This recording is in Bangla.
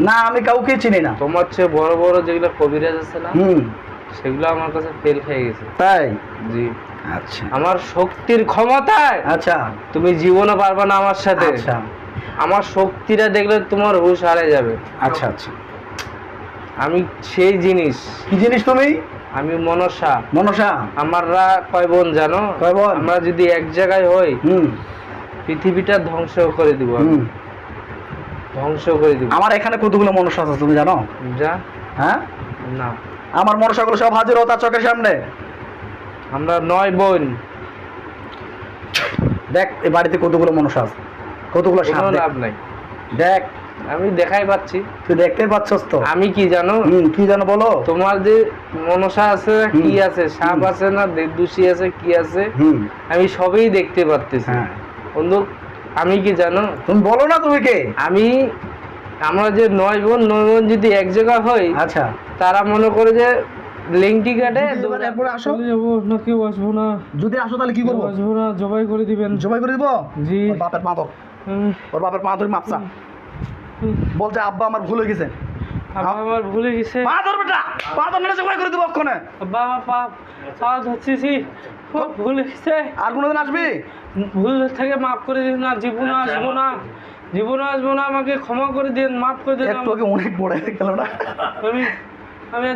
না আমি কাউকে চিনি না। তোমার চেয়ে বড় বড় যেগুলো কবিরাজ আছে না, সেগুলো আমার কাছে ফেল খেয়ে গেছে। তাই? জি। আচ্ছা আমার শক্তির ক্ষমতায় আচ্ছা তুমি জীবনে পারবে না আমার সাথে। আচ্ছা আমার শক্তিটা দেখলে তোমার হুঁশ হারিয়ে যাবে। আচ্ছা আচ্ছা আমি সেই জিনিস। কি জিনিস তুমি? আমি মনসা। মনসা? আমাররা কয় বোন জানো? কয় বোন? আমরা যদি এক জায়গায় হই, পৃথিবীটা ধ্বংস করে দিব। ধ্বংস করে দিব। আমার এখানে কতগুলো মনসা আছে তুমি জানো? যা। হ্যাঁ না, আমার মনসাগুলো সব হাজির হতা চোখের সামনে। আমরা 9 বোন। দেখ এই বাড়িতে কতগুলো মনসা আছে, কতগুলো সাপ। লাভ নাই। দেখ আমি দেখাই পাচ্ছি, তুই দেখতেই পাচ্ছস তো। আমি কি জানো? কি জানো বলো? তোমার যে মনসা আছে, কি আছে, সাপ আছে না, দেবদূষী আছে, কি আছে, আমি সবই দেখতে পাচ্ছি। বন্ধু আমি কি জানো? তুমি বলো না তুমি কে? আমরা যে 9 বোন যদি এক জায়গায় হই, আচ্ছা, তারা মনে করে যে লিংটি কাটে এরপরে আসো। যাবো না, কেউ আসবো না। যদি আসো তাহলে কি করবো? আসবো না, জবাই করে দিবেন। জবাই করে দিব? জি। ওর বাপের পা ধর, ওর বাপের পা ধরে মাপসা, বলছে আব্বা আমার ভুল হয়ে গেছে। আব্বা আমার ভুলে গেছে। পা ধর বেটা, পা ধর না, জবাই করে দিব ওখানে। আব্বা আমার পা ধরছি, ভুল হয়েছে। আর কোনোদিন আসবি? ভুল থেকে মাফ করে দিন না, জীবনে আসবো না, জীবনে আসবো না, আমাকে ক্ষমা করে দিন, মাফ করে দিন। একটু আগে অনেক বড় হয়ে গেল না আমি